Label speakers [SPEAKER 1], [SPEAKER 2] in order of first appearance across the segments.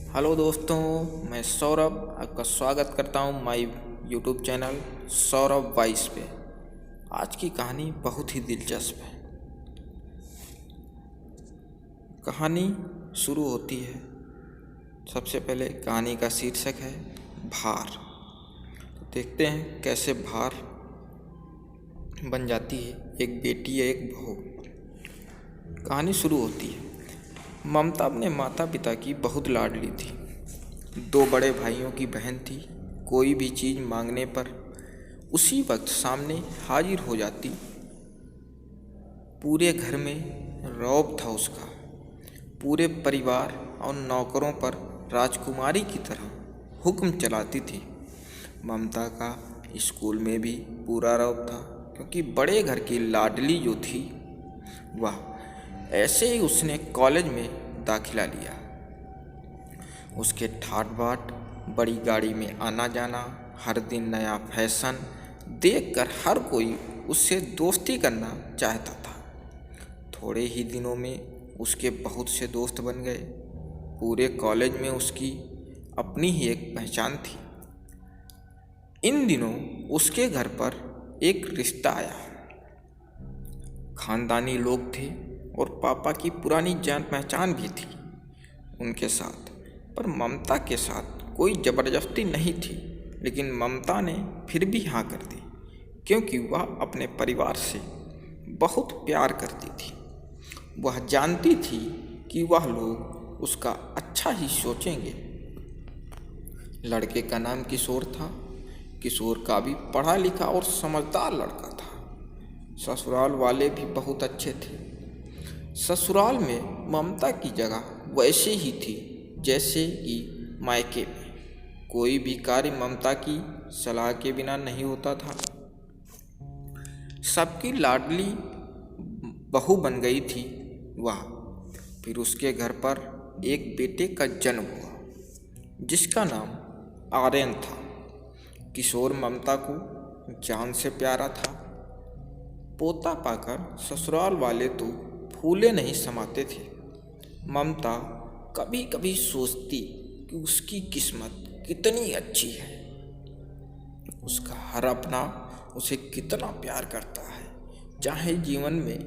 [SPEAKER 1] Hello दोस्तों, मैं सौरभ आपका स्वागत करता हूं my YouTube channel Saurabh vice पे। आज की कहानी बहुत ही दिलचस्प है। कहानी शुरू होती है। सबसे पहले कहानी का शीर्षक है भार। तो देखते हैं कैसे भार बन जाती है एक बेटी या एक बहू। कहानी शुरू होती है। ममता अपने माता पिता की बहुत लाडली थी। 2 बड़े भाइयों की बहन थी। कोई भी चीज़ मांगने पर उसी वक्त सामने हाजिर हो जाती। पूरे घर में रौब था उसका। पूरे परिवार और नौकरों पर राजकुमारी की तरह हुक्म चलाती थी। ममता का स्कूल में भी पूरा रौब था, क्योंकि बड़े घर की लाडली जो थी वह ऐसे ही उसने कॉलेज में दाखिला लिया। उसके ठाट बाट, बड़ी गाड़ी में आना जाना, हर दिन नया फैशन देखकर हर कोई उससे दोस्ती करना चाहता था। थोड़े ही दिनों में उसके बहुत से दोस्त बन गए। पूरे कॉलेज में उसकी अपनी ही एक पहचान थी। इन दिनों उसके घर पर एक रिश्ता आया। खानदानी लोग थे और पापा की पुरानी जान पहचान भी थी उनके साथ। पर ममता के साथ कोई ज़बरदस्ती नहीं थी, लेकिन ममता ने फिर भी हाँ कर दी, क्योंकि वह अपने परिवार से बहुत प्यार करती थी। वह जानती थी कि वह लोग उसका अच्छा ही सोचेंगे। लड़के का नाम किशोर था। किशोर का भी पढ़ा लिखा और समझदार लड़का था। ससुराल वाले भी बहुत अच्छे थे। ससुराल में ममता की जगह वैसे ही थी जैसे कि मायके में। कोई भी कार्य ममता की सलाह के बिना नहीं होता था। सबकी लाडली बहू बन गई थी वह। फिर उसके घर पर एक बेटे का जन्म हुआ, जिसका नाम आर्यन था। किशोर ममता को जान से प्यारा था। पोता पाकर ससुराल वाले तो फूले नहीं समाते थे। ममता कभी कभी सोचती कि उसकी किस्मत कितनी अच्छी है। उसका हर अपना उसे कितना प्यार करता है। चाहे जीवन में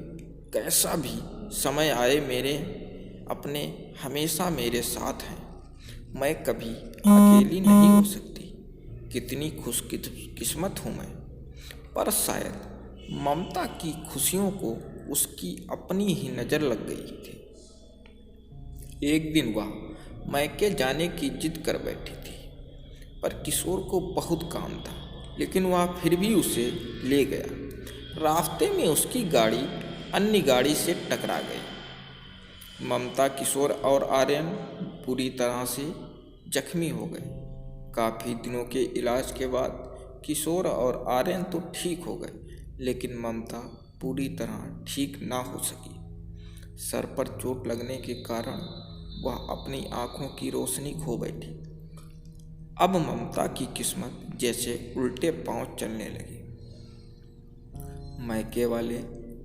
[SPEAKER 1] कैसा भी समय आए, मेरे अपने हमेशा मेरे साथ हैं। मैं कभी अकेली नहीं हो सकती। कितनी खुशकिस्मत हूँ मैं। पर शायद ममता की खुशियों को उसकी अपनी ही नज़र लग गई थी। एक दिन वह मैके जाने की जिद कर बैठी थी, पर किशोर को बहुत काम था, लेकिन वह फिर भी उसे ले गया। रास्ते में उसकी गाड़ी अन्य गाड़ी से टकरा गई। ममता, किशोर और आर्यन पूरी तरह से जख्मी हो गए। काफ़ी दिनों के इलाज के बाद किशोर और आर्यन तो ठीक हो गए, लेकिन ममता पूरी तरह ठीक ना हो सकी। सर पर चोट लगने के कारण वह अपनी आंखों की रोशनी खो बैठी। अब ममता की किस्मत जैसे उल्टे पांव चलने लगी। मायके वाले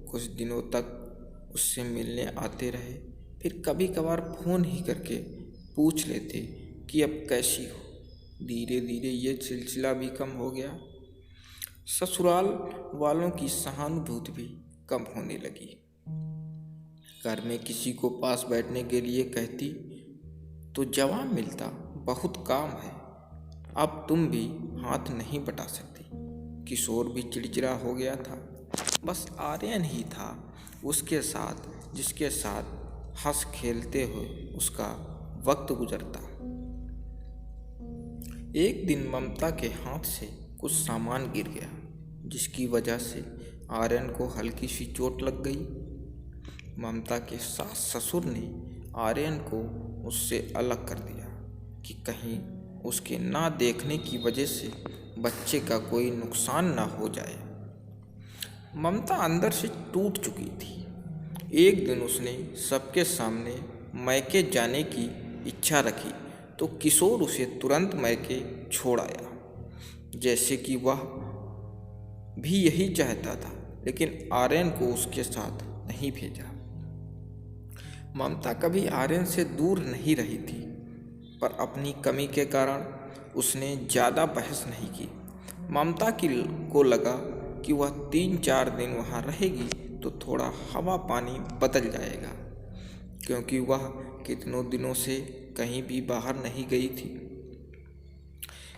[SPEAKER 1] कुछ दिनों तक उससे मिलने आते रहे, फिर कभी कभार फ़ोन ही करके पूछ लेते कि अब कैसी हो। धीरे धीरे ये सिलसिला भी कम हो गया। ससुराल वालों की सहानुभूति भी कम होने लगी। घर में किसी को पास बैठने के लिए कहती तो जवाब मिलता, बहुत काम है, अब तुम भी हाथ नहीं बटा सकती। किशोर भी चिड़चिड़ा हो गया था। बस आर्यन ही था उसके साथ, जिसके साथ हंस खेलते हुए उसका वक्त गुजरता। एक दिन ममता के हाथ से कुछ सामान गिर गया, जिसकी वजह से आर्यन को हल्की सी चोट लग गई। ममता के सास ससुर ने आर्यन को उससे अलग कर दिया कि कहीं उसके ना देखने की वजह से बच्चे का कोई नुकसान ना हो जाए। ममता अंदर से टूट चुकी थी। एक दिन उसने सबके सामने मैके जाने की इच्छा रखी, तो किशोर उसे तुरंत मैके छोड़ आया, जैसे कि वह भी यही चाहता था, लेकिन आर्यन को उसके साथ नहीं भेजा। ममता कभी आर्यन से दूर नहीं रही थी, पर अपनी कमी के कारण उसने ज़्यादा बहस नहीं की। ममता को लगा कि वह 3-4 दिन वहाँ रहेगी तो थोड़ा हवा पानी बदल जाएगा, क्योंकि वह कितनों दिनों से कहीं भी बाहर नहीं गई थी।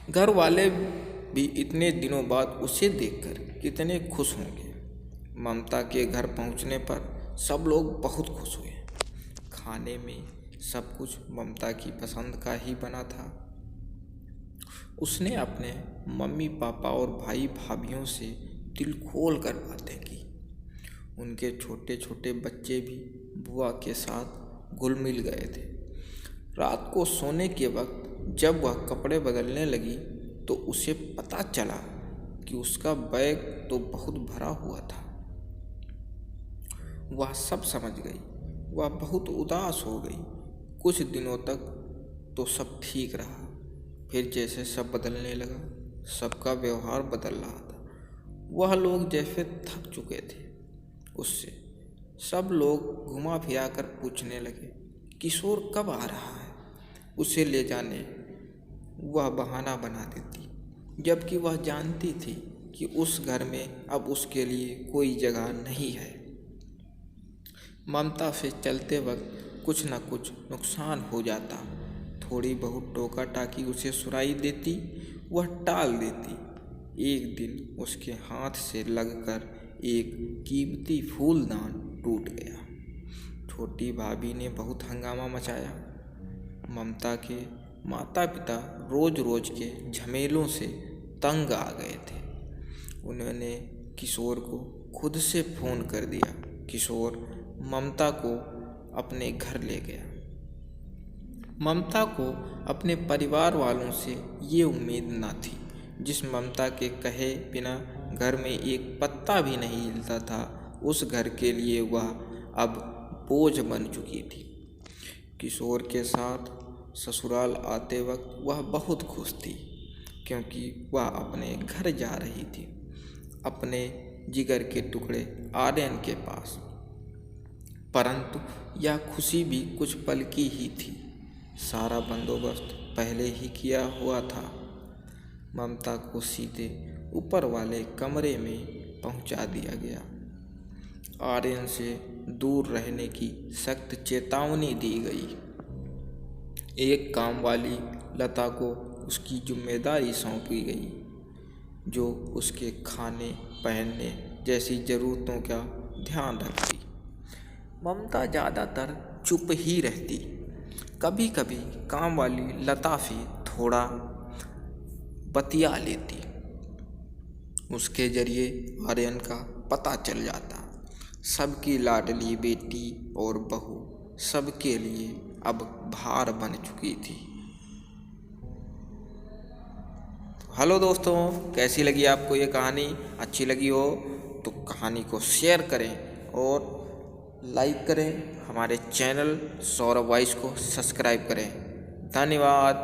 [SPEAKER 1] घर वाले भी इतने दिनों बाद उसे देखकर कितने खुश होंगे। ममता के घर पहुंचने पर सब लोग बहुत खुश हुए। खाने में सब कुछ ममता की पसंद का ही बना था। उसने अपने मम्मी पापा और भाई भाभीियों से दिल खोल कर बातें की। उनके छोटे छोटे बच्चे भी बुआ के साथ घुल मिल गए थे। रात को सोने के वक्त जब वह कपड़े बदलने लगी तो उसे पता चला कि उसका बैग तो बहुत भरा हुआ था। वह सब समझ गई। वह बहुत उदास हो गई। कुछ दिनों तक तो सब ठीक रहा, फिर जैसे सब बदलने लगा, सबका व्यवहार बदल रहा था। वह लोग जैसे थक चुके थे उससे। सब लोग घुमा फिरा कर पूछने लगे, किशोर कब आ रहा है? उसे ले जाने वह बहाना बना देती, जबकि वह जानती थी कि उस घर में अब उसके लिए कोई जगह नहीं है। ममता से चलते वक्त कुछ न कुछ नुकसान हो जाता। थोड़ी बहुत टोका टाकी उसे सुनाई देती, वह टाल देती। एक दिन उसके हाथ से लगकर एक कीमती फूलदान टूट गया। छोटी भाभी ने बहुत हंगामा मचाया। ममता के माता पिता रोज रोज के झमेलों से तंग आ गए थे। उन्होंने किशोर को खुद से फ़ोन कर दिया। किशोर ममता को अपने घर ले गया। ममता को अपने परिवार वालों से ये उम्मीद न थी। जिस ममता के कहे बिना घर में एक पत्ता भी नहीं हिलता था, उस घर के लिए वह अब बोझ बन चुकी थी। किशोर के साथ ससुराल आते वक्त वह बहुत खुश थी, क्योंकि वह अपने घर जा रही थी, अपने जिगर के टुकड़े आर्यन के पास। परंतु यह खुशी भी कुछ पल की ही थी। सारा बंदोबस्त पहले ही किया हुआ था। ममता को सीधे ऊपर वाले कमरे में पहुंचा दिया गया। आर्यन से दूर रहने की सख्त चेतावनी दी गई। एक काम वाली लता को उसकी जिम्मेदारी सौंपी गई, जो उसके खाने पहनने जैसी ज़रूरतों का ध्यान रखती। ममता ज़्यादातर चुप ही रहती। कभी कभी काम वाली लता से थोड़ा बतिया लेती। उसके जरिए आर्यन का पता चल जाता। सबकी लाडली बेटी और बहू सबके लिए अब भार बन चुकी थी। हेलो दोस्तों, कैसी लगी आपको ये कहानी? अच्छी लगी हो तो कहानी को शेयर करें और लाइक करें। हमारे चैनल सौरभ वॉइस को सब्सक्राइब करें। धन्यवाद।